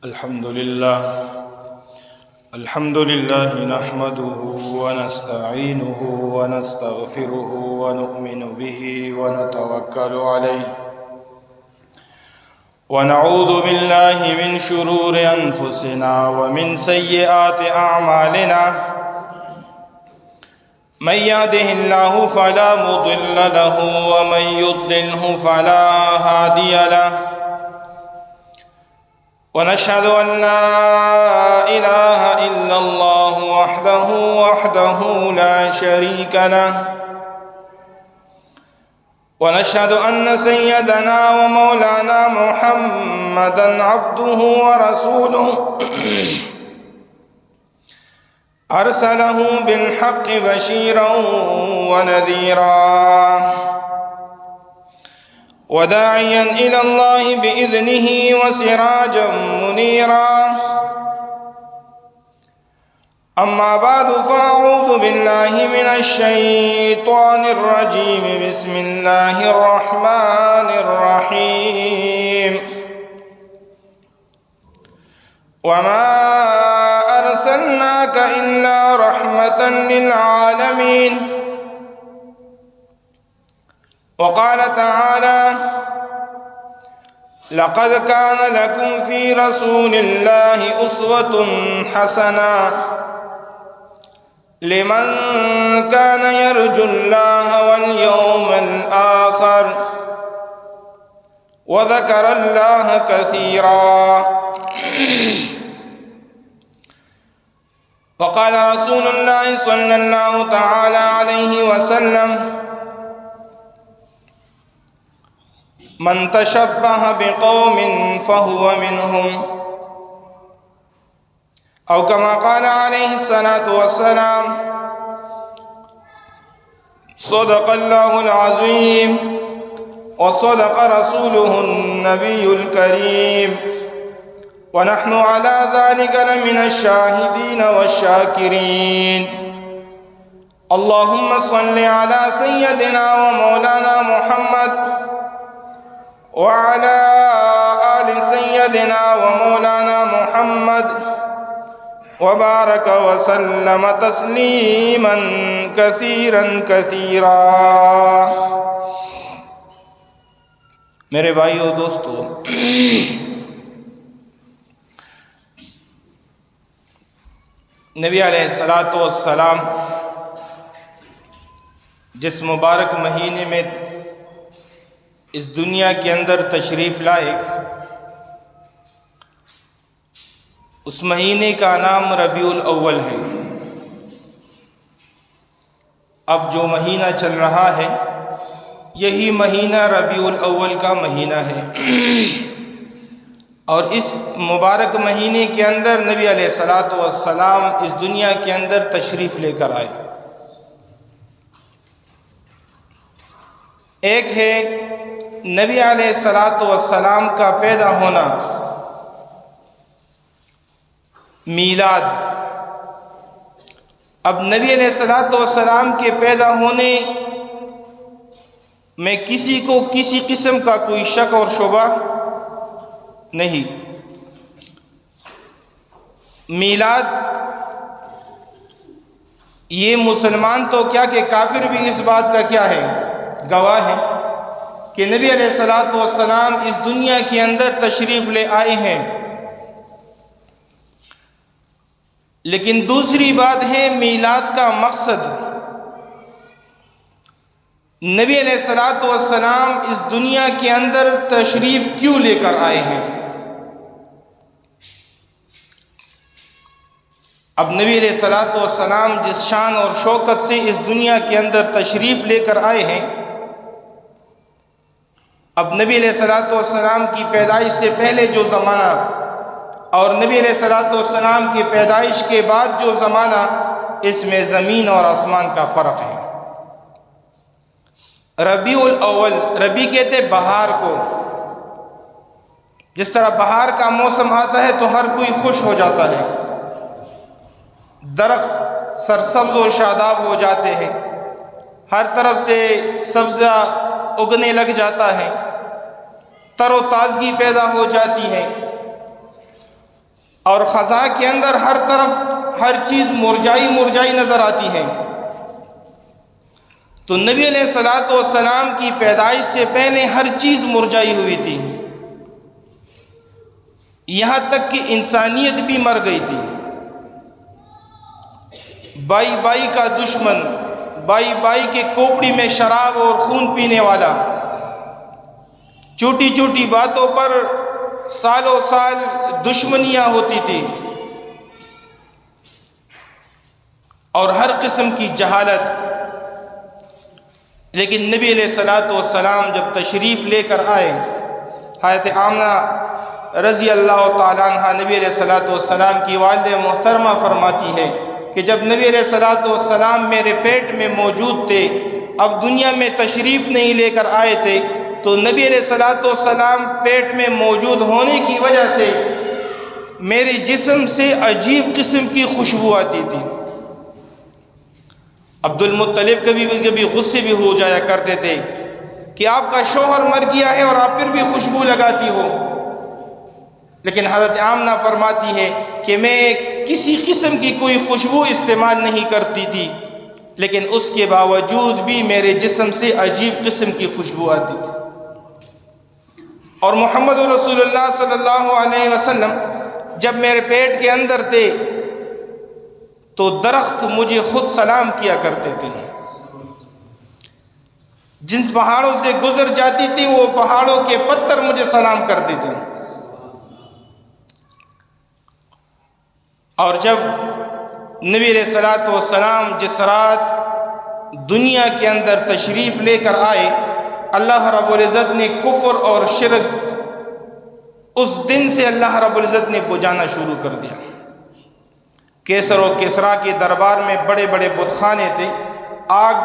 الحمد لله نحمده ونستعينه ونستغفره ونؤمن به ونتوكل عليه ونعوذ بالله من شرور أنفسنا ومن سيئات أعمالنا من يهده الله فلا مضل له ومن يضلله فلا هادي له ونشهد أن لا إله إلا الله وحده لا شريك له ونشهد أن سيدنا ومولانا محمدًا عبده ورسوله أرسله بالحق بشيرا ونذيرا وداعيا إلى الله بإذنه وسراجا منيرا أما بعد فأعوذ بالله من الشيطان الرجيم بسم الله الرحمن الرحيم وما أرسلناك إلا رحمة للعالمين وقال تعالى لقد كان لكم في رسول الله أسوة حسنة لمن كان يرجو الله واليوم الآخر وذكر الله كثيرا وقال رسول الله صلى الله تعالى عليه وسلم من تشبه بقوم فهو منهم أو كما قال عليه الصلاة والسلام صدق الله العظيم وصدق رسوله النبي الكريم ونحن على ذلك لمن الشاهدين والشاكرين اللهم صل على سيدنا ومولانا محمد وعلى آل سيدنا ومولانا محمد وبارك وسلم تسليما كثيرا كثيرا میرے بھائیو دوستو، نبی علیہ السلام جس مبارک مہینے میں اس دنیا کے اندر تشریف لائے، اس مہینے کا نام ربیع الاول ہے۔ اب جو مہینہ چل رہا ہے یہی مہینہ ربیع الاول کا مہینہ ہے، اور اس مبارک مہینے کے اندر نبی علیہ السلام اس دنیا کے اندر تشریف لے کر آئے۔ ایک ہے نبی علیہ السلام کا پیدا ہونا، میلاد۔ اب نبی علیہ السلام کے پیدا ہونے میں کسی کو کسی قسم کا کوئی شک اور شبہ نہیں۔ میلاد یہ مسلمان تو کیا کہ کافر بھی اس بات کا کیا ہے، گواہ ہے کہ نبی علیہ السلام اس دنیا کے اندر تشریف لے آئے ہیں۔ لیکن دوسری بات ہے میلاد کا مقصد۔ نبی علیہ السلام اس دنیا کے اندر تشریف کیوں لے کر آئے ہیں؟ اب نبی علیہ السلام جس شان اور شوکت سے اس دنیا کے اندر تشریف لے کر آئے ہیں، اب نبی علیہ السلام کی پیدائش سے پہلے جو زمانہ اور نبی علیہ السلام کی پیدائش کے بعد جو زمانہ، اس میں زمین اور آسمان کا فرق ہے۔ ربیع الاول، ربیع کہتے بہار کو۔ جس طرح بہار کا موسم آتا ہے تو ہر کوئی خوش ہو جاتا ہے، درخت سرسبز و شاداب ہو جاتے ہیں، ہر طرف سے سبزہ اگنے لگ جاتا ہے، تر و تازگی پیدا ہو جاتی ہے، اور خزاں کے اندر ہر طرف ہر چیز مرجائی مرجائی نظر آتی ہے۔ تو نبی علیہ الصلوۃ والسلام کی پیدائش سے پہلے ہر چیز مرجائی ہوئی تھی، یہاں تک کہ انسانیت بھی مر گئی تھی۔ بائی بائی کا دشمن، بائی بائی کے کوپڑی میں شراب اور خون پینے والا، چھوٹی چھوٹی باتوں پر سالوں سال دشمنیاں ہوتی تھی، اور ہر قسم کی جہالت۔ لیکن نبی علیہ الصلوۃ والسلام جب تشریف لے کر آئے، حضرت آمنہ رضی اللہ تعالیٰ عنہ نبی علیہ الصلوۃ والسلام کی والدہ محترمہ فرماتی ہے کہ جب نبی علیہ الصلوۃ والسلام میرے پیٹ میں موجود تھے، اب دنیا میں تشریف نہیں لے کر آئے تھے، تو نبی علیہ الصلوۃ والسلام پیٹ میں موجود ہونے کی وجہ سے میرے جسم سے عجیب قسم کی خوشبو آتی تھی۔ عبد المطلب کبھی غصے بھی ہو جایا کرتے تھے کہ آپ کا شوہر مر گیا ہے اور آپ پھر بھی خوشبو لگاتی ہو، لیکن حضرت آمنہ فرماتی ہے کہ میں کسی قسم کی کوئی خوشبو استعمال نہیں کرتی تھی، لیکن اس کے باوجود بھی میرے جسم سے عجیب قسم کی خوشبو آتی تھی۔ اور محمد رسول اللہ صلی اللہ علیہ وسلم جب میرے پیٹ کے اندر تھے تو درخت مجھے خود سلام کیا کرتے تھے، جن پہاڑوں سے گزر جاتی تھی وہ پہاڑوں کے پتھر مجھے سلام کرتے تھے۔ اور جب نبی علیہ الصلوۃ والسلام جس رات دنیا کے اندر تشریف لے کر آئے، اللہ رب العزت نے کفر اور شرک اس دن سے اللہ رب العزت نے بجھانا شروع کر دیا۔ کیسر و کسریٰ کے دربار میں بڑے بڑے بت خانے تھے، آگ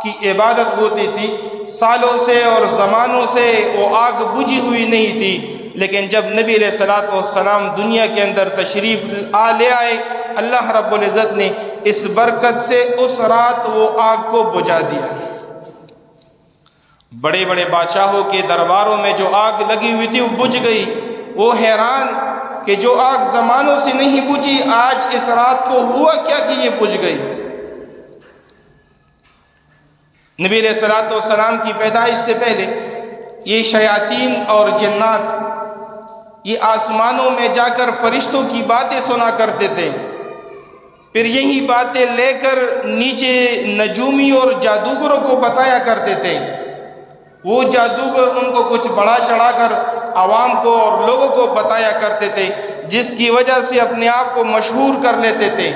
کی عبادت ہوتی تھی، سالوں سے اور زمانوں سے وہ آگ بجھی ہوئی نہیں تھی، لیکن جب نبی علیہ الصلوۃ والسلام دنیا کے اندر تشریف لے آئے، اللہ رب العزت نے اس برکت سے اس رات وہ آگ کو بجھا دیا۔ بڑے بڑے بادشاہوں کے درباروں میں جو آگ لگی ہوئی تھی وہ بجھ گئی، وہ حیران کہ جو آگ زمانوں سے نہیں بجھی آج اس رات کو ہوا کیا کہ یہ بجھ گئی۔ نبی علیہ الصلوۃ والسلام کی پیدائش سے پہلے یہ شیاطین اور جنات یہ آسمانوں میں جا کر فرشتوں کی باتیں سنا کرتے تھے، پھر یہی باتیں لے کر نیچے نجومی اور جادوگروں کو بتایا کرتے تھے۔ وہ جادوگر ان کو کچھ بڑا چڑھا کر عوام کو اور لوگوں کو بتایا کرتے تھے، جس کی وجہ سے اپنے آپ کو مشہور کر لیتے تھے۔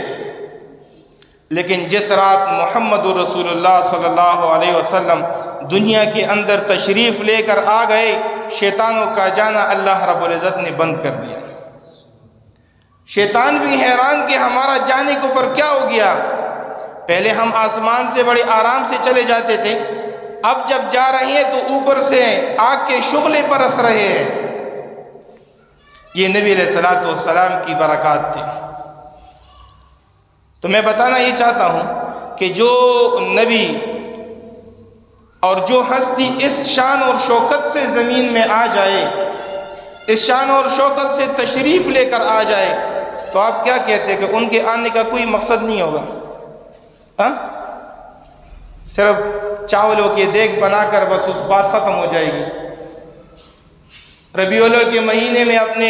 لیکن جس رات محمد رسول اللہ صلی اللہ علیہ وسلم دنیا کے اندر تشریف لے کر آ گئے، شیطانوں کا جانا اللہ رب العزت نے بند کر دیا۔ شیطان بھی حیران کہ ہمارا جانے کے اوپر کیا ہو گیا، پہلے ہم آسمان سے بڑے آرام سے چلے جاتے تھے، اب جب جا رہے ہیں تو اوپر سے آگ کے شعلے برس رہے ہیں۔ یہ نبی علیہ الصلوۃ والسلام کی برکات تھی۔ تو میں بتانا یہ چاہتا ہوں کہ جو نبی اور جو ہستی اس شان اور شوکت سے زمین میں آ جائے، اس شان اور شوکت سے تشریف لے کر آ جائے، تو آپ کیا کہتے ہیں کہ ان کے آنے کا کوئی مقصد نہیں ہوگا؟ صرف چاولوں کے دیگ بنا کر بس اس بات ختم ہو جائے گی۔ ربیع الاول کے مہینے میں اپنے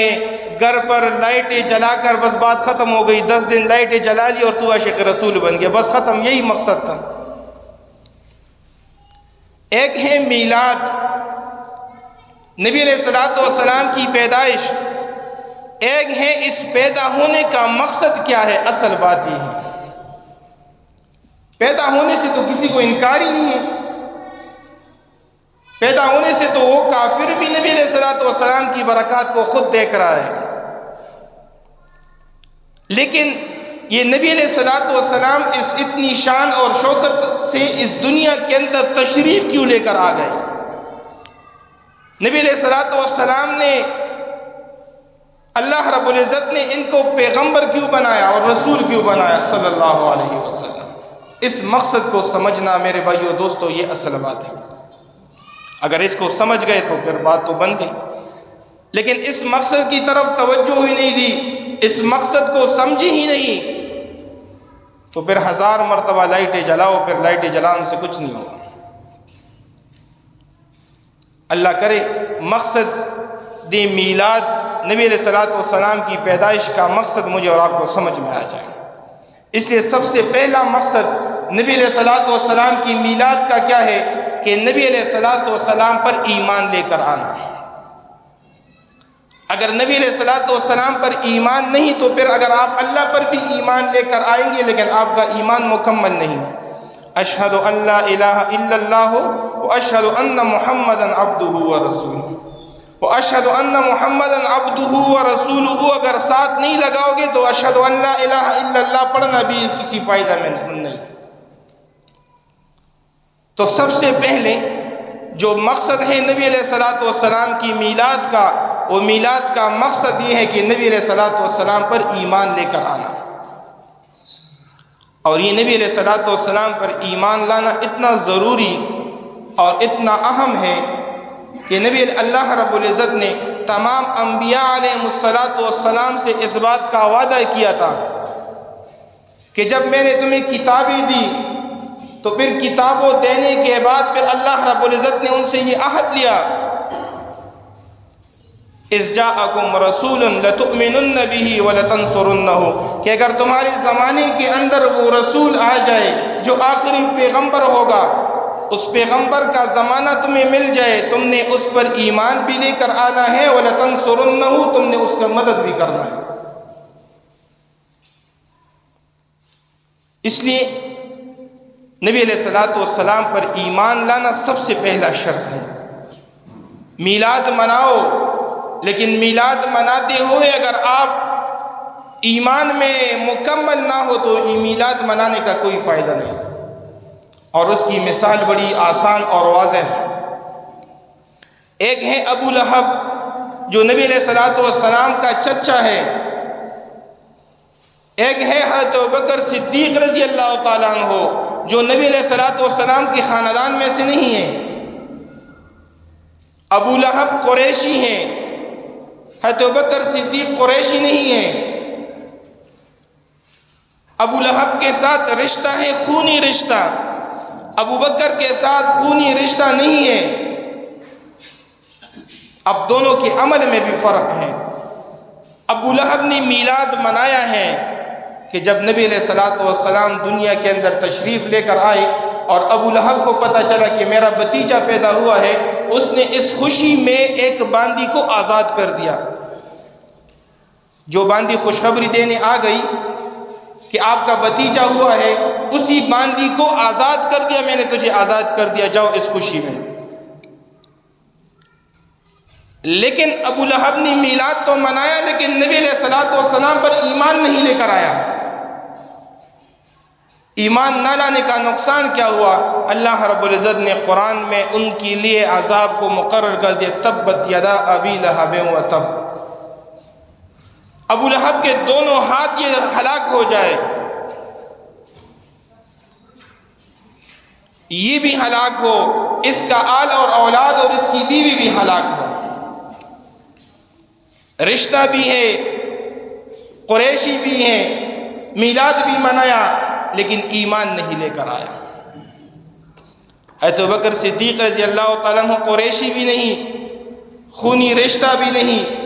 گھر پر لائٹیں جلا کر بس بات ختم ہو گئی، 10 دن لائٹیں جلا لی اور تو عاشق رسول بن گیا، بس ختم، یہی مقصد تھا۔ ایک ہے میلاد، نبی علیہ الصلوۃ والسلام کی پیدائش، ایک ہے اس پیدا ہونے کا مقصد کیا ہے۔ اصل بات یہ ہے پیدا ہونے سے تو کسی کو انکار ہی نہیں ہے، پیدا ہونے سے تو وہ کافر بھی نبی علیہ الصلوۃ والسلام کی برکات کو خود دیکھ رہا ہے۔ لیکن یہ نبی علیہ الصلوۃ والسلام اس اتنی شان اور شوکت سے اس دنیا کے اندر تشریف کیوں لے کر آ گئے؟ نبی علیہ الصلوۃ والسلام نے، اللہ رب العزت نے ان کو پیغمبر کیوں بنایا اور رسول کیوں بنایا صلی اللہ علیہ وسلم؟ اس مقصد کو سمجھنا میرے بھائیو دوستو یہ اصل بات ہے۔ اگر اس کو سمجھ گئے تو پھر بات تو بن گئی۔ لیکن اس مقصد کی طرف توجہ ہی نہیں دی، اس مقصد کو سمجھی ہی نہیں، تو پھر 1000 مرتبہ لائٹیں جلاؤ، پھر لائٹیں جلانے سے کچھ نہیں ہوگا۔ اللہ کرے مقصد دی میلاد نبی علیہ الصلوۃ والسلام کی پیدائش کا مقصد مجھے اور آپ کو سمجھ میں آ جائے۔ اس لیے سب سے پہلا مقصد نبی علیہ الصلوۃ والسلام کی میلاد کا کیا ہے کہ نبی علیہ الصلوۃ والسلام پر ایمان لے کر آنا ہے۔ اگر نبی علیہ الصلوۃ والسلام پر ایمان نہیں تو پھر اگر آپ اللہ پر بھی ایمان لے کر آئیں گے لیکن آپ کا ایمان مکمل نہیں۔ اشہد ان لا الہ الا اللہ واشہد ان محمدا عبدہ ورسولہ، واشہد ان محمدا عبدہ ورسولہ اگر ساتھ نہیں لگاؤ گے تو اشہد ان لا الہ الا اللہ پڑھنا بھی کسی فائدہ میں نہیں۔ تو سب سے پہلے جو مقصد ہے نبی علیہ الصلوۃ والسلام کی میلاد کا، وہ میلاد کا مقصد یہ ہے کہ نبی علیہ الصلوۃ والسلام پر ایمان لے کر آنا۔ اور یہ نبی علیہ الصلوۃ والسلام پر ایمان لانا اتنا ضروری اور اتنا اہم ہے کہ نبی اللہ رب العزت نے تمام انبیاء علیہ الصلوۃ والسلام سے اس بات کا وعدہ کیا تھا کہ جب میں نے تمہیں کتابیں دی تو پھر کتابوں دینے کے بعد پھر اللہ رب العزت نے ان سے یہ عہد لیا اذ جاءکم رسول لتؤمنن به ولتنصرنه کہ اگر تمہارے زمانے کے اندر وہ رسول آ جائے جو آخری پیغمبر ہوگا، اس پیغمبر کا زمانہ تمہیں مل جائے، تم نے اس پر ایمان بھی لے کر آنا ہے، وَلَتَنْصُرُنَّهُ تم نے اس کا مدد بھی کرنا ہے۔ اس لیے نبی علیہ الصلوۃ والسلام پر ایمان لانا سب سے پہلا شرط ہے۔ میلاد مناؤ، لیکن میلاد مناتے ہوئے اگر آپ ایمان میں مکمل نہ ہو تو میلاد منانے کا کوئی فائدہ نہیں۔ اور اس کی مثال بڑی آسان اور واضح ہے۔ ایک ہے ابو لہب جو نبی علیہ الصلوۃ والسلام کا چچا ہے، ایک ہے حضرت ابوبکر صدیق رضی اللہ تعالیٰ عنہ جو نبی علیہ الصلوۃ والسلام کے خاندان میں سے نہیں ہیں۔ ابو لہب قریشی ہیں، حضرت ابوبکر صدیق قریشی نہیں ہیں۔ ابو لہب کے ساتھ رشتہ ہے خونی رشتہ، ابو بکر کے ساتھ خونی رشتہ نہیں ہے۔ اب دونوں کے عمل میں بھی فرق ہے۔ ابو لہب نے میلاد منایا ہے کہ جب نبی علیہ الصلوۃ والسلام دنیا کے اندر تشریف لے کر آئے اور ابو لہب کو پتہ چلا کہ میرا بھتیجا پیدا ہوا ہے، اس نے اس خوشی میں ایک باندی کو آزاد کر دیا۔ جو باندی خوشخبری دینے آ گئی کہ آپ کا بھتیجا ہوا ہے، اسی باندی کو آزاد کر دیا، میں نے تجھے آزاد کر دیا، جاؤ اس خوشی میں۔ لیکن ابو لہب نے میلاد تو منایا لیکن نبی علیہ الصلوۃ والسلام پر ایمان نہیں لے کر آیا۔ ایمان نہ لانے کا نقصان کیا ہوا؟ اللہ رب العزت نے قرآن میں ان کے لیے عذاب کو مقرر کر دیا، تبت یدا ابی لہب وتب۔ ابو لہب کے دونوں ہاتھ یہ ہلاک ہو جائے، یہ بھی ہلاک ہو، اس کا آل اور اولاد اور اس کی بیوی بھی ہلاک ہو۔ رشتہ بھی ہے، قریشی بھی ہیں، میلاد بھی منایا لیکن ایمان نہیں لے کر آیا۔ حضرت ابوبکر صدیق رضی اللہ تعالیٰ عنہ قریشی بھی نہیں، خونی رشتہ بھی نہیں،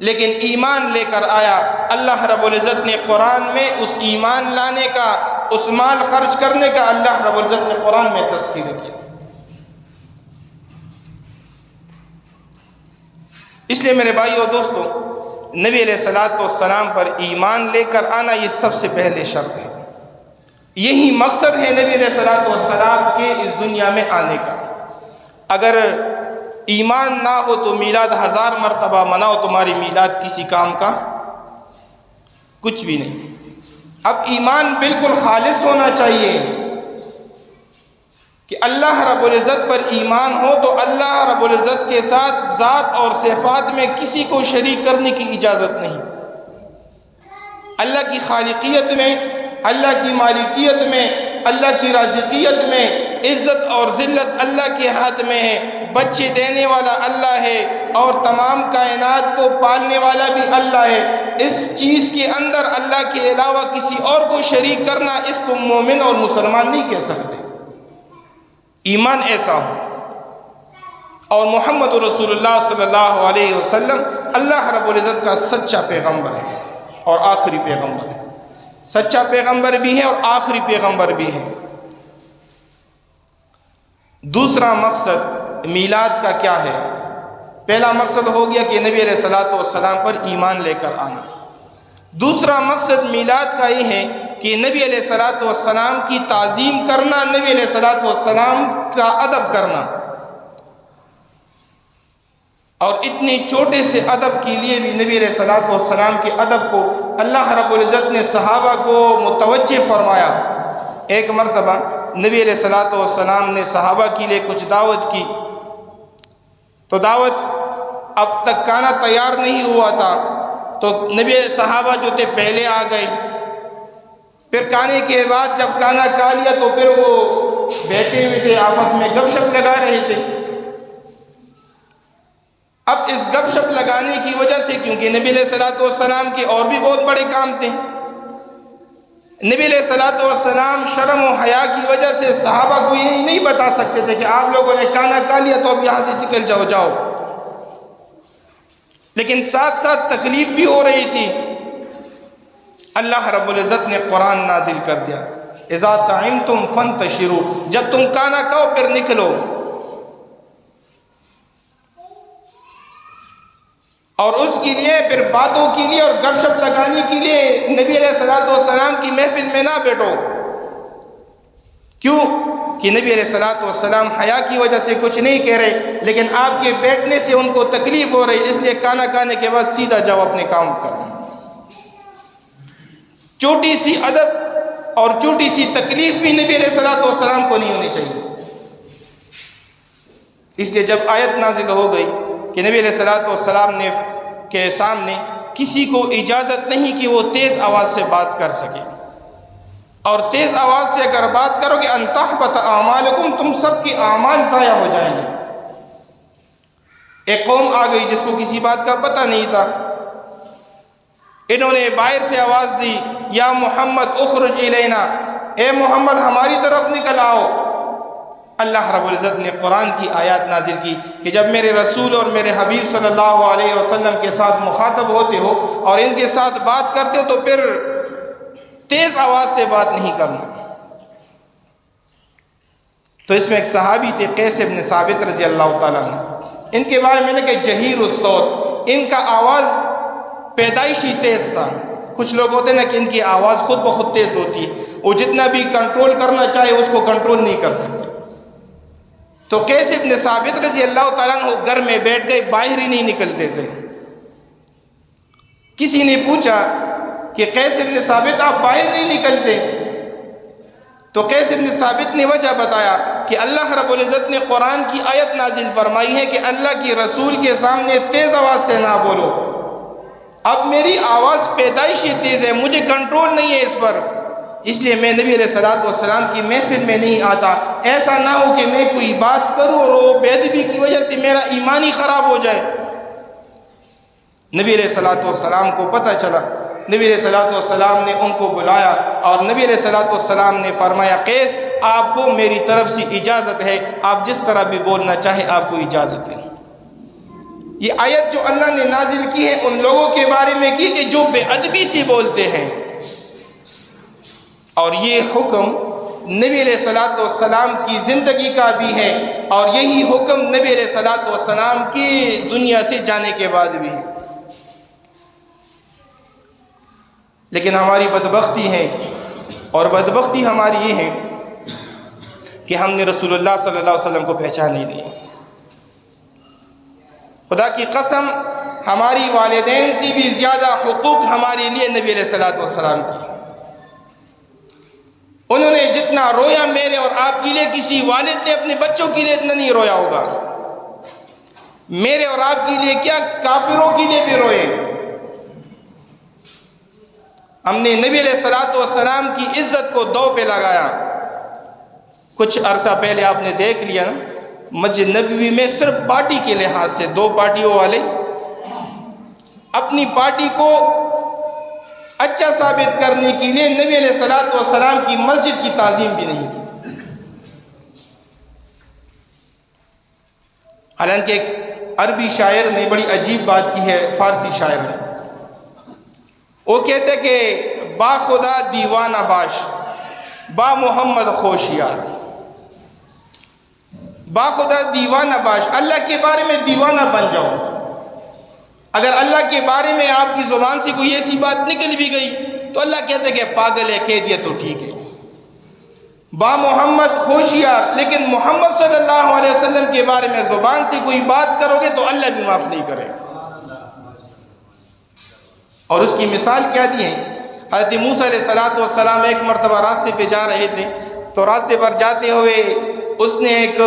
لیکن ایمان لے کر آیا۔ اللہ رب العزت نے قرآن میں اس ایمان لانے کا، اس مال خرچ کرنے کا اللہ رب العزت نے قرآن میں تذکیر کیا۔ اس لیے میرے بھائیو اور دوستو، نبی علیہ الصلوۃ والسلام پر ایمان لے کر آنا یہ سب سے پہلے شرط ہے۔ یہی مقصد ہے نبی علیہ الصلوۃ والسلام کے اس دنیا میں آنے کا۔ اگر ایمان نہ ہو تو میلاد 1000 مرتبہ مناؤ، تمہاری میلاد کسی کام کا کچھ بھی نہیں۔ اب ایمان بالکل خالص ہونا چاہیے کہ اللہ رب العزت پر ایمان ہو تو اللہ رب العزت کے ساتھ ذات اور صفات میں کسی کو شریک کرنے کی اجازت نہیں۔ اللہ کی خالقیت میں، اللہ کی مالکیت میں، اللہ کی رازقیت میں عزت اور ذلت اللہ کے ہاتھ میں ہے۔ بچے دینے والا اللہ ہے اور تمام کائنات کو پالنے والا بھی اللہ ہے، اس چیز کے اندر اللہ کے علاوہ کسی اور کو شریک کرنا، اس کو مومن اور مسلمان نہیں کہہ سکتے۔ ایمان ایسا ہو اور محمد رسول اللہ صلی اللہ علیہ وسلم اللہ رب العزت کا سچا پیغمبر ہے اور آخری پیغمبر ہے، سچا پیغمبر بھی ہے اور آخری پیغمبر بھی ہے۔ دوسرا مقصد میلاد کا کیا ہے؟ پہلا مقصد ہو گیا کہ نبی علیہ الصلوۃ والسلام پر ایمان لے کر آنا۔ دوسرا مقصد میلاد کا یہ ہے کہ نبی علیہ الصلوۃ والسلام کی تعظیم کرنا، نبی علیہ الصلوۃ والسلام کا ادب کرنا، اور اتنے چھوٹے سے ادب کے لیے بھی نبی علیہ الصلوۃ والسلام کے ادب کو اللہ رب العزت نے صحابہ کو متوجہ فرمایا۔ ایک مرتبہ نبی علیہ الصلوۃ والسلام نے صحابہ کے لیے کچھ دعوت کی، تو دعوت اب تک کھانا تیار نہیں ہوا تھا، تو نبی صحابہ جو تھے پہلے آ گئے۔ پھر کھانے کے بعد جب کھانا کھا لیا تو پھر وہ بیٹھے ہوئے تھے، آپس میں گپ شپ لگا رہے تھے۔ اب اس گپ شپ لگانے کی وجہ سے، کیونکہ نبی علیہ الصلوۃ والسلام کے اور بھی بہت بڑے کام تھے، نبی علیہ الصلوۃ والسلام شرم و حیا کی وجہ سے صحابہ کو یہ نہیں بتا سکتے تھے کہ آپ لوگوں نے کھانا کھا لیا تو اب یہاں سے نکل جاؤ۔ لیکن ساتھ ساتھ تکلیف بھی ہو رہی تھی۔ اللہ رب العزت نے قرآن نازل کر دیا، اذا طعمتم فانتشروا، جب تم کھانا کھاؤ پھر نکلو۔ اور اس کے لیے پھر باتوں کے لیے اور گپ شپ لگانے کے لیے نبی علیہ الصلوۃ والسلام کی محفل میں نہ بیٹھو۔ کیوں؟ کہ نبی علیہ الصلوۃ والسلام حیا کی وجہ سے کچھ نہیں کہہ رہے، لیکن آپ کے بیٹھنے سے ان کو تکلیف ہو رہی، اس لیے کھانا کھانے کے بعد سیدھا جاؤ اپنے کام کرو۔ چھوٹی سی ادب اور چھوٹی سی تکلیف بھی نبی علیہ الصلوۃ والسلام کو نہیں ہونی چاہیے۔ اس لیے جب آیت نازل ہو گئی کہ نبی علیہ الصلوۃ والسلام نے کے سامنے کسی کو اجازت نہیں کہ وہ تیز آواز سے بات کر سکے، اور تیز آواز سے اگر بات کرو گے ان تحبط اعمالکم، تم سب کی اعمال ضائع ہو جائیں گے۔ ایک قوم آ گئی جس کو کسی بات کا پتہ نہیں تھا، انہوں نے باہر سے آواز دی، یا محمد اخرج الینا، اے محمد ہماری طرف نکل آؤ۔ اللہ رب العزت نے قرآن کی آیات نازل کی کہ جب میرے رسول اور میرے حبیب صلی اللہ علیہ وسلم کے ساتھ مخاطب ہوتے ہو اور ان کے ساتھ بات کرتے ہو تو پھر تیز آواز سے بات نہیں کرنا۔ تو اس میں ایک صحابی تھے قیس بن ثابت رضی اللہ تعالیٰ عنہ، ان کے بارے میں نے کہ جہیر الصوت، ان کا آواز پیدائشی تیز تھا۔ کچھ لوگ ہوتے ہیں نا کہ ان کی آواز خود بخود تیز ہوتی ہے، وہ جتنا بھی کنٹرول کرنا چاہے اس کو کنٹرول نہیں کر سکتے۔ تو قیس بن ثابت رضی اللہ تعالیٰ عنہ گھر میں بیٹھ گئے، باہر ہی نہیں نکلتے تھے۔ کسی نے پوچھا کہ قیس بن ثابت آپ باہر نہیں نکلتے؟ تو قیس بن ثابت نے وجہ بتایا کہ اللہ رب العزت نے قرآن کی آیت نازل فرمائی ہے کہ اللہ کی رسول کے سامنے تیز آواز سے نہ بولو۔ اب میری آواز پیدائشی تیز ہے، مجھے کنٹرول نہیں ہے اس پر، اس لیے میں نبی علیہ الصلوۃ والسلام کی محفل میں نہیں آتا۔ ایسا نہ ہو کہ میں کوئی بات کروں اور وہ بے ادبی کی وجہ سے میرا ایمان ہی خراب ہو جائے۔ نبی علیہ الصلوۃ والسلام کو پتہ چلا، نبی علیہ الصلوۃ والسلام نے ان کو بلایا اور نبی علیہ الصلوۃ والسلام نے فرمایا، قیس آپ کو میری طرف سے اجازت ہے، آپ جس طرح بھی بولنا چاہے آپ کو اجازت ہے۔ یہ آیت جو اللہ نے نازل کی ہے ان لوگوں کے بارے میں کی کہ جو بے ادبی سے بولتے ہیں، اور یہ حکم نبی علیہ الصلوۃ والسلام کی زندگی کا بھی ہے، اور یہی حکم نبی علیہ الصلوۃ والسلام کی دنیا سے جانے کے بعد بھی ہے۔ لیکن ہماری بدبختی ہے، اور بدبختی ہماری یہ ہے کہ ہم نے رسول اللہ صلی اللہ علیہ وسلم کو پہچان ہی نہیں ہے۔ خدا کی قسم ہماری والدین سے بھی زیادہ حقوق ہمارے لیے نبی علیہ الصلوۃ والسلام کی۔ انہوں نے جتنا رویا میرے اور آپ کے لیے کسی والد نے اپنے بچوں کے لیے اتنا نہیں رویا ہوگا۔ میرے اور آپ کے لیے کیا، کافروں کے لیے بھی روئے۔ ہم نے نبی علیہ الصلوۃ والسلام کی عزت کو دو پہ لگایا۔ کچھ عرصہ پہلے آپ نے دیکھ لیا نا مسجد نبوی میں صرف پارٹی کے لحاظ سے 2 پارٹیوں والے اپنی پارٹی کو اچھا ثابت کرنے کے لیے نبی علیہ الصلوۃ والسلام کی مسجد کی تعظیم بھی نہیں کی. حالانکہ ایک عربی شاعر نے بڑی عجیب بات کی ہے، فارسی شاعر نے. وہ کہتے کہ با خدا دیوانہ باش، با محمد خوشیار. با خدا دیوانہ باش، اللہ کے بارے میں دیوانہ بن جاؤ. اگر اللہ کے بارے میں آپ کی زبان سے کوئی ایسی بات نکل بھی گئی تو اللہ کہتے کہ پاگل ہے، کہہ دیا تو ٹھیک ہے. با محمد خوشیار، لیکن محمد صلی اللہ علیہ وسلم کے بارے میں زبان سے کوئی بات کرو گے تو اللہ بھی معاف نہیں کرے. اور اس کی مثال کیا دی ہے؟ حضرت موسیٰ علیہ السلام ایک مرتبہ راستے پہ جا رہے تھے تو راستے پر جاتے ہوئے اس نے ایک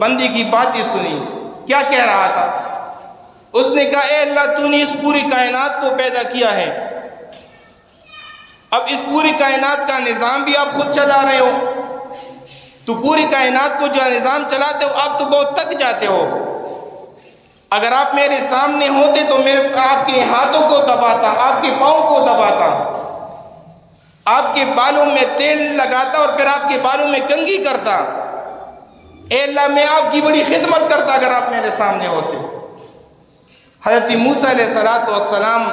بندے کی باتیں سنی. کیا کہہ رہا تھا؟ اس نے کہا اے اللہ تو نے اس پوری کائنات کو پیدا کیا ہے، اب اس پوری کائنات کا نظام بھی آپ خود چلا رہے ہو. تو پوری کائنات کو جو نظام چلاتے ہو آپ تو بہت تک جاتے ہو. اگر آپ میرے سامنے ہوتے تو آپ کے ہاتھوں کو دباتا، آپ کے پاؤں کو دباتا، آپ کے بالوں میں تیل لگاتا اور پھر آپ کے بالوں میں کنگھی کرتا. اے اللہ میں آپ کی بڑی خدمت کرتا اگر آپ میرے سامنے ہوتے. حضرت موسیٰ علیہ السلام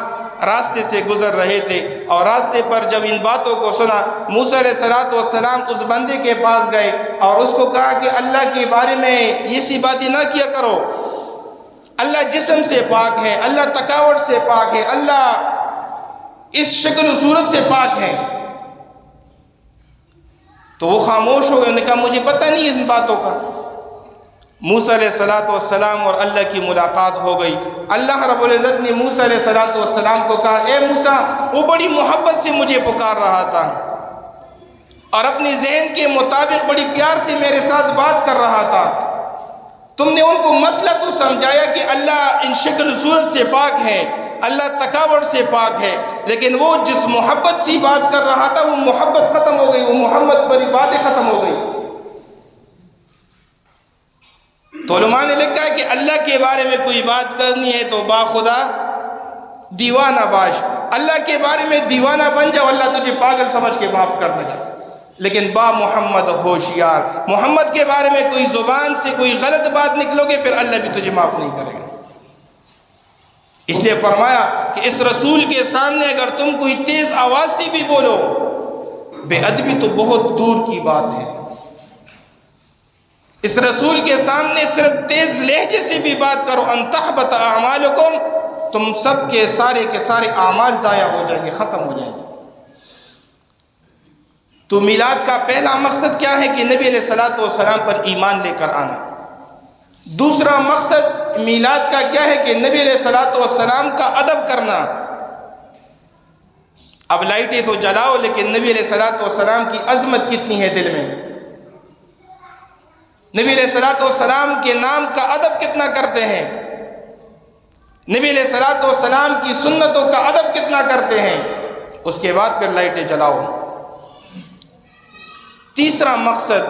راستے سے گزر رہے تھے اور راستے پر جب ان باتوں کو سنا موسیٰ علیہ السلام اس بندے کے پاس گئے اور اس کو کہا کہ اللہ کے بارے میں یہ سی باتیں نہ کیا کرو. اللہ جسم سے پاک ہے، اللہ تکاوٹ سے پاک ہے، اللہ اس شکل و صورت سے پاک ہے. تو وہ خاموش ہو گئے، انہوں نے کہا مجھے پتہ نہیں ان باتوں کا. موسیٰ علیہ السلام اور اللہ کی ملاقات ہو گئی. اللہ رب العزت نے موسیٰ علیہ السلام کو کہا اے موسیٰ، وہ بڑی محبت سے مجھے پکار رہا تھا اور اپنے ذہن کے مطابق بڑی پیار سے میرے ساتھ بات کر رہا تھا. تم نے ان کو مسئلہ تو سمجھایا کہ اللہ ان شکل صورت سے پاک ہے، اللہ تکاوٹ سے پاک ہے، لیکن وہ جس محبت سے بات کر رہا تھا وہ محبت ختم ہو گئی، وہ محبت پر باتیں ختم ہو گئی. تو علماء نے لکھا ہے کہ اللہ کے بارے میں کوئی بات کرنی ہے تو با خدا دیوانہ باش، اللہ کے بارے میں دیوانہ بن جاؤ، اللہ تجھے پاگل سمجھ کے معاف کر دے گا. لیکن با محمد ہوشیار، محمد کے بارے میں کوئی زبان سے کوئی غلط بات نکلو گے پھر اللہ بھی تجھے معاف نہیں کرے گا. اس لیے فرمایا کہ اس رسول کے سامنے اگر تم کوئی تیز آواز سے بھی بولو، بے ادبی تو بہت دور کی بات ہے. اس رسول کے سامنے صرف تیز لہجے سے بھی بات کرو، ان تحبط اعمالکم، تم سب کے سارے اعمال ضائع ہو جائیں گے، ختم ہو جائیں گے. تو میلاد کا پہلا مقصد کیا ہے کہ نبی علیہ السلام پر ایمان لے کر آنا. دوسرا مقصد میلاد کا کیا ہے کہ نبی علیہ السلام کا ادب کرنا. اب لائٹیں تو جلاؤ لیکن نبی علیہ السلام کی عظمت کتنی ہے دل میں، نبی علیہ السلام کے نام کا ادب کتنا کرتے ہیں، نبی علیہ السلام کی سنتوں کا ادب کتنا کرتے ہیں. اس کے بعد پھر لائٹیں جلاؤ. تیسرا مقصد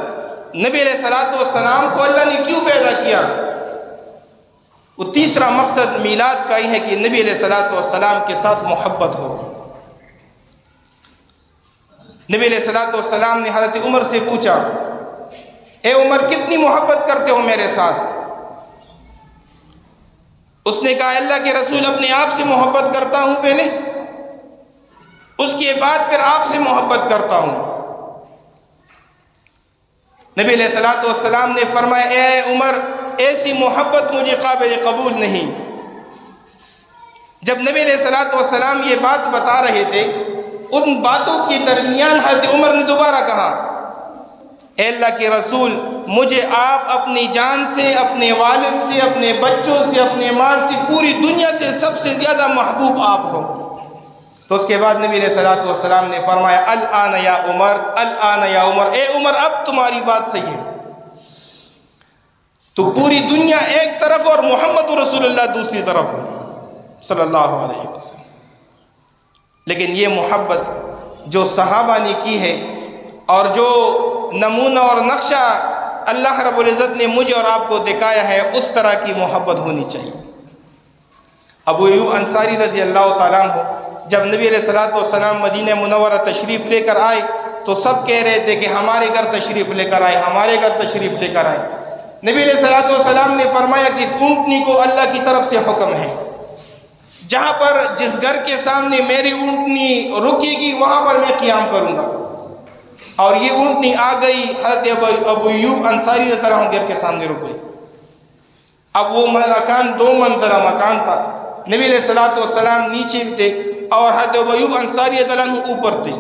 نبی علیہ السلام کو اللہ نے کیوں پیدا کیا، وہ تیسرا مقصد میلاد کا ہی ہے کہ نبی علیہ السلام کے ساتھ محبت ہو. نبی علیہ السلام نے حضرت عمر سے پوچھا اے عمر کتنی محبت کرتے ہو میرے ساتھ؟ اس نے کہا اللہ کے رسول اپنے آپ سے محبت کرتا ہوں پہلے، اس کے بعد پھر آپ سے محبت کرتا ہوں. نبی علیہ السلام نے فرمایا اے عمر ایسی محبت مجھے قابل قبول نہیں. جب نبی علیہ السلام یہ بات بتا رہے تھے ان باتوں کے درمیان حضرت عمر نے دوبارہ کہا اے اللہ کے رسول مجھے آپ اپنی جان سے، اپنے والد سے، اپنے بچوں سے، اپنے مال سے، پوری دنیا سے سب سے زیادہ محبوب آپ ہو. تو اس کے بعد نبی علیہ السلام نے فرمایا الآن یا عمر، الآن یا عمر، اے عمر اب تمہاری بات صحیح ہے. تو پوری دنیا ایک طرف اور محمد رسول اللہ دوسری طرف صلی اللہ علیہ وسلم. لیکن یہ محبت جو صحابہ نے کی ہے اور جو نمونہ اور نقشہ اللہ رب العزت نے مجھے اور آپ کو دکھایا ہے اس طرح کی محبت ہونی چاہیے۔ ابو ایوب انصاری رضی اللہ تعالیٰ عنہ جب نبی علیہ الصلوۃ والسلام مدینہ منورہ تشریف لے کر آئے تو سب کہہ رہے تھے کہ ہمارے گھر تشریف لے کر آئے، ہمارے گھر تشریف لے کر آئے۔ نبی علیہ الصلوۃ والسلام نے فرمایا کہ اس اونٹنی کو اللہ کی طرف سے حکم ہے، جہاں پر جس گھر کے سامنے میری اونٹنی رکے گی وہاں پر میں قیام کروں گا۔ اور یہ اونٹنی آ گئی، حضرت ابو ایوب انصاری رضی اللہ عنہ گھر کے سامنے رک گئی۔ اب وہ مکان 2 منزلہ مکان تھا، نبی علیہ الصلوۃ والسلام نیچے تھے اور حضرت ابو ایوب انصاری رضی اللہ عنہ اوپر تھے۔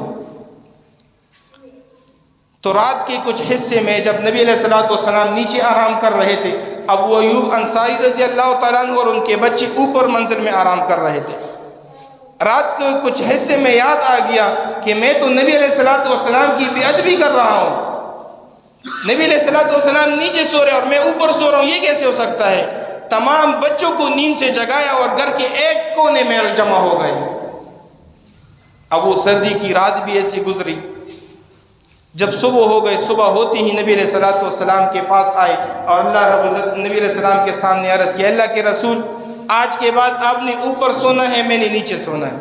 تو رات کے کچھ حصے میں جب نبی علیہ الصلوۃ والسلام نیچے آرام کر رہے تھے، ابو ایوب انصاری رضی اللہ تعالیٰ عنہ اور ان کے بچے اوپر منزل میں آرام کر رہے تھے۔ رات کے کچھ حصے میں یاد آ گیا کہ میں تو نبی علیہ الصلوۃ والسلام کی بے ادبی کر رہا ہوں، نبی علیہ الصلوۃ والسلام نیچے سو رہے اور میں اوپر سو رہا ہوں، یہ کیسے ہو سکتا ہے؟ تمام بچوں کو نیند سے جگایا اور گھر کے ایک کونے میں جمع ہو گئے۔ اب وہ سردی کی رات بھی ایسی گزری، جب صبح ہو گئی، صبح ہوتی ہی نبی علیہ الصلوۃ والسلام کے پاس آئے اور اللہ رب العزت نبی علیہ السلام کے سامنے عرض کیا، اللہ کے رسول آج کے بعد آپ نے اوپر سونا ہے، میں نے نیچے سونا ہے۔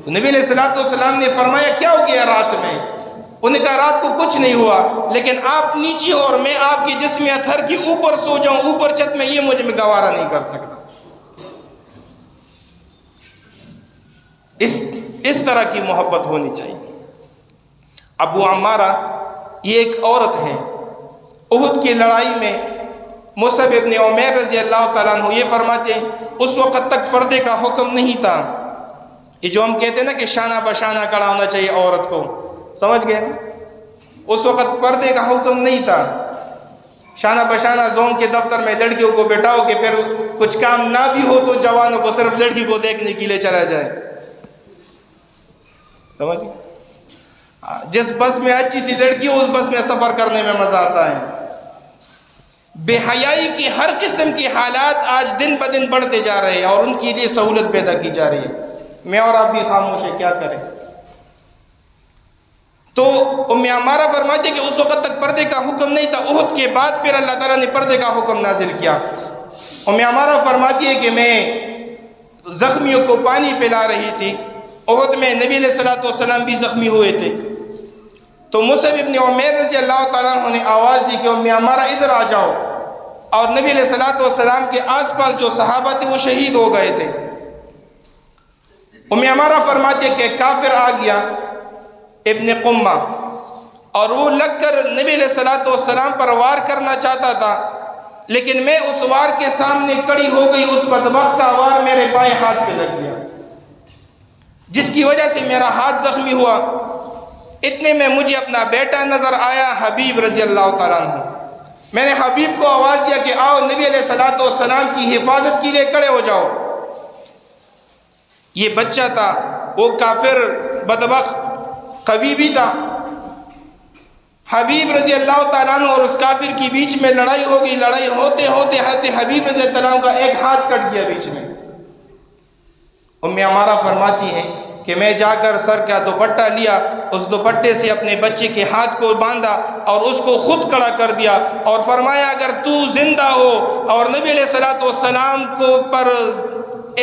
تو نبی علیہ الصلوۃ والسلام نے فرمایا کیا ہو گیا رات میں؟ انہوں نے کہا رات کو کچھ نہیں ہوا، لیکن آپ نیچے ہو اور میں آپ کے جسم اطہر کی اوپر سو جاؤں اوپر چھت میں، یہ مجھے گوارا نہیں کر سکتا۔ اس طرح کی محبت ہونی چاہیے۔ ابو عمارہ یہ ایک عورت ہیں، احد کی لڑائی میں مصعب ابن عمیر رضی اللہ تعالیٰ عنہ یہ فرماتے ہیں اس وقت تک پردے کا حکم نہیں تھا، یہ جو ہم کہتے ہیں نا کہ شانہ بشانہ کھڑا ہونا چاہیے عورت کو، سمجھ گئے نا؟ اس وقت پردے کا حکم نہیں تھا، شانہ بشانہ زون کے دفتر میں لڑکیوں کو بٹھاؤ کہ پھر کچھ کام نہ بھی ہو تو جوانوں کو صرف لڑکی کو دیکھنے کے لیے چلا جائے، سمجھ گئے؟ جس بس میں اچھی سی لڑکی ہو اس بس میں سفر کرنے میں مزہ آتا ہے۔ بے حیائی کی ہر قسم کی حالات آج دن بدن بڑھتے جا رہے ہیں اور ان کے لیے سہولت پیدا کی جا رہی ہے، میں اور آپ بھی خاموش ہیں، کیا کریں؟ تو ام عمارہ فرماتی کہ اس وقت تک پردے کا حکم نہیں تھا، احد کے بعد پھر اللہ تعالیٰ نے پردے کا حکم نازل کیا۔ ام عمارہ فرماتی ہے کہ میں زخمیوں کو پانی پلا رہی تھی، احد میں نبی علیہ الصلوۃ والسلام بھی زخمی ہوئے تھے، تو مصعب ابن عمیر رضی اللہ تعالیٰ عنہ نے آواز دی کہ ام عمارہ ادھر آ جاؤ، اور نبی علیہ الصلوۃ والسلام کے آس پاس جو صحابہ تھے وہ شہید ہو گئے تھے۔ ام عمارہ فرماتے کہ کافر آ گیا ابن قمہ، اور وہ لگ کر نبی علیہ الصلوۃ والسلام پر وار کرنا چاہتا تھا، لیکن میں اس وار کے سامنے کڑی ہو گئی، اس بدبخت کا وار میرے بائیں ہاتھ پہ لگ گیا، جس کی وجہ سے میرا ہاتھ زخمی ہوا۔ اتنے میں مجھے اپنا بیٹا نظر آیا حبیب رضی اللہ تعالیٰ عنہ، میں نے حبیب کو آواز دیا کہ آؤ نبی علیہ الصلوۃ والسلام کی حفاظت کے لیے کھڑے ہو جاؤ۔ یہ بچہ تھا، وہ کافر بدبخت قوی بھی تھا۔ حبیب رضی اللہ تعالیٰ عنہ اور اس کافر کی بیچ میں لڑائی ہو گئی، لڑائی ہوتے ہوتے حضرت حبیب رضی اللہ عنہ کا ایک ہاتھ کٹ گیا بیچ میں۔ ام عمارہ فرماتی ہے کہ میں جا کر سر کا دوپٹہ لیا، اس دوپٹے سے اپنے بچے کے ہاتھ کو باندھا اور اس کو خود کھڑا کر دیا اور فرمایا اگر تو زندہ ہو اور نبی علیہ الصلوۃ والسلام کو پر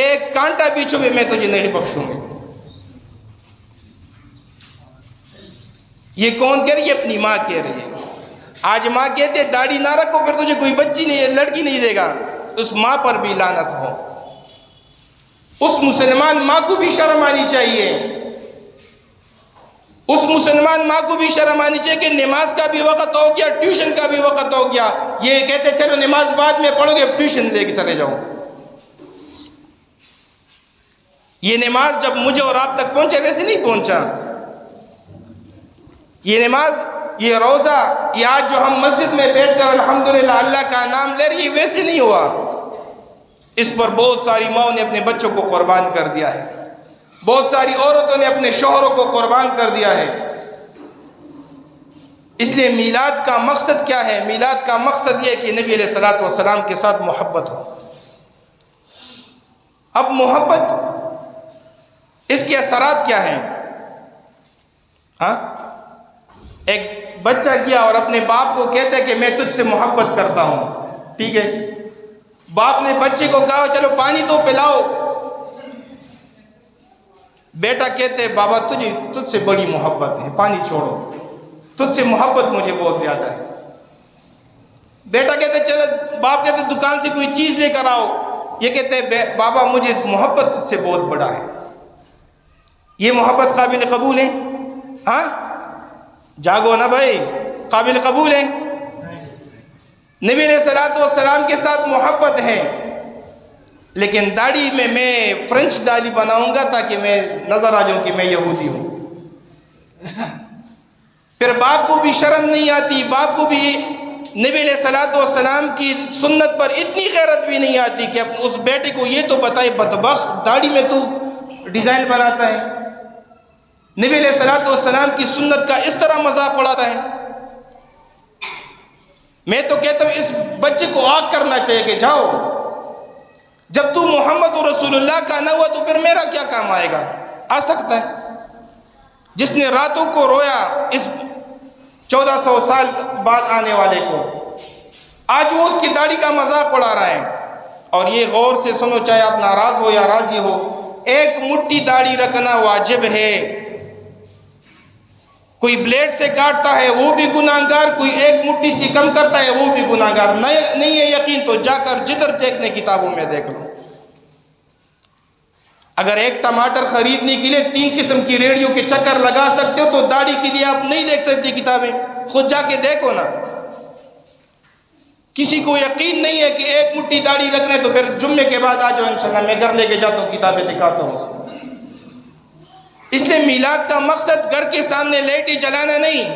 ایک کانٹا بھی چھپے میں تجھے نہیں بخشوں گی۔ یہ کون کہہ رہی ہے؟ اپنی ماں کہہ رہی ہے۔ آج ماں کہتے داڑھی نہ رکھو پھر تجھے کوئی بچی نہیں، لڑکی نہیں دے گا، اس ماں پر بھی لعنت ہو۔ اس مسلمان ماں کو بھی شرم آنی چاہیے، اس مسلمان ماں کو بھی شرم آنی چاہیے کہ نماز کا بھی وقت ہو گیا، ٹیوشن کا بھی وقت ہو گیا، یہ کہتے چلو نماز بعد میں پڑھو گے، ٹیوشن لے کے چلے جاؤ۔ یہ نماز جب مجھے اور آپ تک پہنچا ویسے نہیں پہنچا، یہ نماز، یہ روزہ، یہ آج جو ہم مسجد میں بیٹھ کر الحمدللہ اللہ کا نام لے رہی ویسے نہیں ہوا، اس پر بہت ساری ماؤں نے اپنے بچوں کو قربان کر دیا ہے، بہت ساری عورتوں نے اپنے شوہروں کو قربان کر دیا ہے۔ اس لیے میلاد کا مقصد کیا ہے؟ میلاد کا مقصد یہ کہ نبی علیہ الصلوۃ والسلام کے ساتھ محبت ہو۔ اب محبت، اس کے اثرات کیا ہیں؟ ایک بچہ کیا اور اپنے باپ کو کہتا ہے کہ میں تجھ سے محبت کرتا ہوں، ٹھیک ہے، باپ نے بچے کو کہا چلو پانی تو پلاؤ، بیٹا کہتے بابا تجھ سے بڑی محبت ہے، پانی چھوڑو، تجھ سے محبت مجھے بہت زیادہ ہے۔ بیٹا کہتے چلو، باپ کہتے دکان سے کوئی چیز لے کر آؤ، یہ کہتے بابا مجھے محبت تجھ سے بہت بڑا ہے۔ یہ محبت قابل قبول ہے؟ ہاں جاگو نا بھائی، قابل قبول ہے؟ نبی علیہ السلام کے ساتھ محبت ہے، لیکن داڑھی میں فرنچ داڑھی بناؤں گا تاکہ میں نظر آ جاؤں کہ میں یہودی ہوں۔ پھر باپ کو بھی شرم نہیں آتی، باپ کو بھی نبی علیہ السلام کی سنت پر اتنی غیرت بھی نہیں آتی کہ اس بیٹے کو یہ تو بتائے بدبخت داڑھی میں تو ڈیزائن بناتا ہے، نبی علیہ السلام کی سنت کا اس طرح مذاق اڑاتا ہے۔ میں تو کہتا ہوں اس بچے کو آگ کرنا چاہیے کہ جاؤ، جب تو محمد رسول اللہ کا نہ ہوا تو پھر میرا کیا کام آئے گا؟ آ سکتا ہے؟ جس نے راتوں کو رویا اس 1400 سال بعد آنے والے کو، آج وہ اس کی داڑھی کا مذاق اڑا رہا ہے۔ اور یہ غور سے سنو، چاہے آپ ناراض ہو یا راضی ہو، ایک مٹھی داڑھی رکھنا واجب ہے۔ کوئی بلیڈ سے کاٹتا ہے وہ بھی گناہگار، کوئی ایک مٹھی سے کم کرتا ہے وہ بھی گناہگار۔ نہیں ہے یقین تو جا کر جدھر دیکھنے کتابوں میں دیکھ لو۔ اگر ایک ٹماٹر خریدنے کے لیے 3 قسم کی ریڑھیوں کے چکر لگا سکتے ہو تو داڑھی کے لیے آپ نہیں دیکھ سکتے کتابیں، خود جا کے دیکھو نا۔ کسی کو یقین نہیں ہے کہ ایک مٹھی داڑھی رکھنا ہے تو پھر جمعے کے بعد آ جاؤ انشاءاللہ، میں گھر لے کے جاتا ہوں، کتابیں دکھاتا ہوں۔ اس لیے میلاد کا مقصد گھر کے سامنے لائٹیں جلانا نہیں،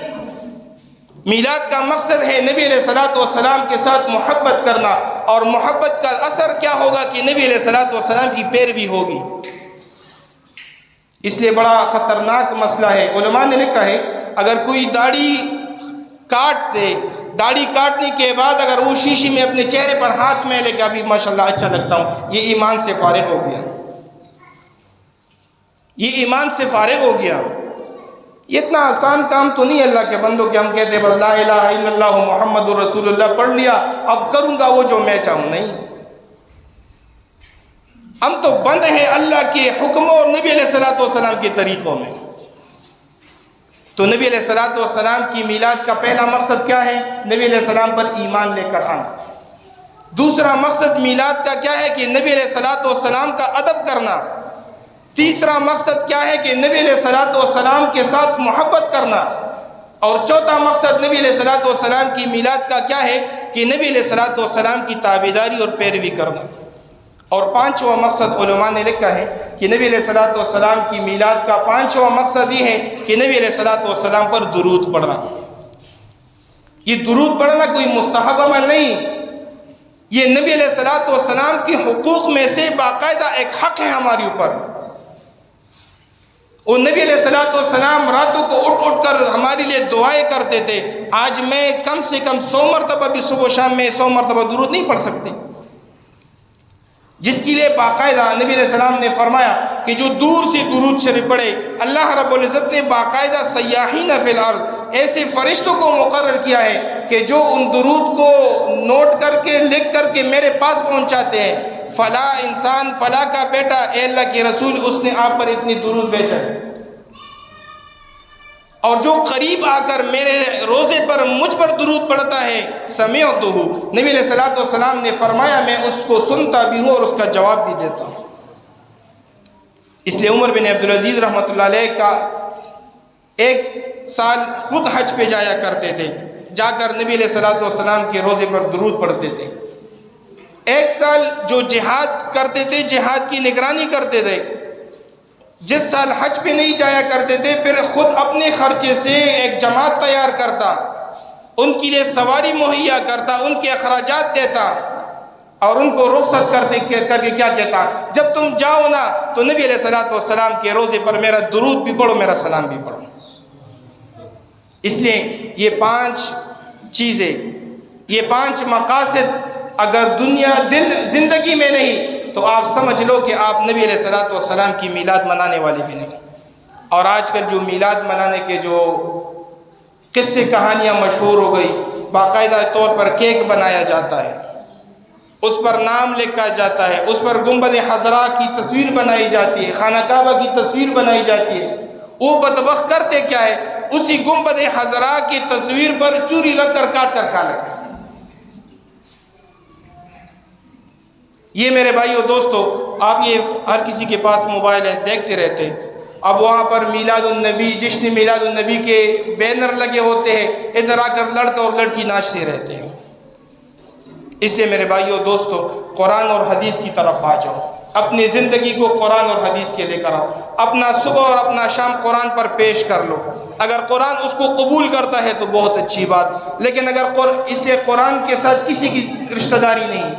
میلاد کا مقصد ہے نبی علیہ السلام کے ساتھ محبت کرنا، اور محبت کا اثر کیا ہوگا کہ نبی علیہ السلام کی پیروی ہوگی۔ اس لیے بڑا خطرناک مسئلہ ہے۔ علماء نے لکھا ہے اگر کوئی داڑھی کاٹ دے، داڑھی کاٹنے کے بعد اگر وہ شیشے میں اپنے چہرے پر ہاتھ میں لے کے ابھی ماشاءاللہ اچھا لگتا ہوں، یہ ایمان سے فارغ ہو گیا، یہ ایمان سے فارغ ہو گیا۔ یہ اتنا آسان کام تو نہیں اللہ کے بندوں کہ ہم کہتے ہیں لا الہ الا اللہ محمد رسول اللہ پڑھ لیا اب کروں گا وہ جو میں چاہوں، نہیں، ہم تو بند ہیں اللہ کے حکموں اور نبی علیہ السلام کے طریقوں میں۔ تو نبی علیہ السلام کی میلاد کا پہلا مقصد کیا ہے؟ نبی علیہ السلام پر ایمان لے کر آنا۔ دوسرا مقصد میلاد کا کیا ہے کہ نبی علیہ السلام کا ادب کرنا۔ تیسرا مقصد کیا ہے کہ نبی علیہ السلام کے ساتھ محبت کرنا۔ اور چوتھا مقصد نبی علیہ السلام کی میلاد کا کیا ہے کہ نبی علیہ السلام کی تابعداری اور پیروی کرنا۔ اور پانچواں مقصد علماء نے لکھا ہے کہ نبی علیہ السلام کی میلاد کا پانچواں مقصد یہ ہے کہ نبی علیہ السلام پر درود پڑھنا۔ یہ درود پڑھنا کوئی مستحب عمل نہیں، یہ نبی علیہ السلام کی حقوق میں سے باقاعدہ ایک حق ہے ہمارے اوپر۔ اور نبی علیہ السلام راتوں کو اٹھ کر ہمارے لیے دعائیں کرتے تھے۔ آج میں کم سے کم 100 مرتبہ بھی صبح و شام میں 100 مرتبہ درود نہیں پڑھ سکتے، جس کے لیے باقاعدہ نبی علیہ السلام نے فرمایا کہ جو دور سے درود شریف پڑھے، اللہ رب العزت نے باقاعدہ سیاحین فی الارض ایسے فرشتوں کو مقرر کیا ہے کہ جو ان درود کو نوٹ کر کے لکھ کر کے میرے پاس پہنچاتے ہیں، فلاں انسان فلاں کا بیٹا اے اللہ کے رسول اس نے آپ پر اتنی درود بھیجا ہے۔ اور جو قریب آ کر میرے روزے پر مجھ پر درود پڑھتا ہے سمعتہ، نبی علیہ السلام نے فرمایا میں اس کو سنتا بھی ہوں اور اس کا جواب بھی دیتا ہوں۔ اس لیے عمر بن عبدالعزیز رحمۃ اللہ علیہ کا ایک سال خود حج پہ جایا کرتے تھے، جا کر نبی علیہ السلام کے روزے پر درود پڑھتے تھے۔ ایک سال جو جہاد کرتے تھے، جہاد کی نگرانی کرتے تھے، جس سال حج پہ نہیں جایا کرتے تھے پھر خود اپنے خرچے سے ایک جماعت تیار کرتا، ان کے لیے سواری مہیا کرتا، ان کے اخراجات دیتا، اور ان کو رخصت کر کے کیا کہتا، جب تم جاؤ نا تو نبی علیہ السلام کے روزے پر میرا درود بھی پڑھو، میرا سلام بھی پڑھو۔ اس لیے یہ 5 چیزیں، یہ 5 مقاصد اگر زندگی میں نہیں تو آپ سمجھ لو کہ آپ نبی علیہ السلام کی میلاد منانے والے بھی نہیں۔ اور آج کل جو میلاد منانے کے جو قصے کہانیاں مشہور ہو گئی، باقاعدہ طور پر کیک بنایا جاتا ہے، اس پر نام لکھا جاتا ہے، اس پر گنبد خضراء کی تصویر بنائی جاتی ہے، خانہ کعبہ کی تصویر بنائی جاتی ہے۔ وہ بدبخت کرتے کیا ہے؟ اسی گنبد خضراء کی تصویر پر چوری رکھ کر کاٹ کر کھا لیتے ہیں۔ یہ میرے بھائیو دوستو، آپ یہ ہر کسی کے پاس موبائل ہے، دیکھتے رہتے ہیں۔ اب وہاں پر میلاد النبی، جشن میلاد النبی کے بینر لگے ہوتے ہیں، ادھر آ کر لڑکا اور لڑکی ناچتے رہتے ہیں۔ اس لیے میرے بھائیو دوستو، قرآن اور حدیث کی طرف آ جاؤ، اپنی زندگی کو قرآن اور حدیث کے لے کر آؤ، اپنا صبح اور اپنا شام قرآن پر پیش کر لو۔ اگر قرآن اس کو قبول کرتا ہے تو بہت اچھی بات، لیکن اگر اس لیے قرآن کے ساتھ کسی کی رشتہ داری نہیں،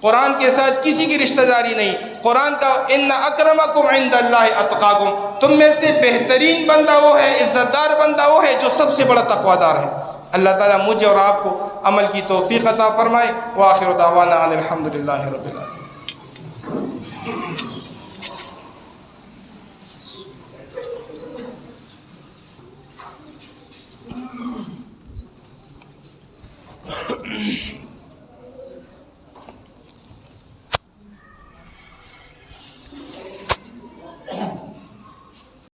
قرآن کے ساتھ کسی کی رشتہ داری نہیں۔ قرآن کا ان اکرمکم عند اللہ اتقاکم، تم میں سے بہترین بندہ وہ ہے، عزت دار بندہ وہ ہے جو سب سے بڑا تقوی دار ہے۔ اللہ تعالیٰ مجھے اور آپ کو عمل کی توفیق عطا فرمائے۔ وآخر دعوانا ان الحمدللہ رب العالمین۔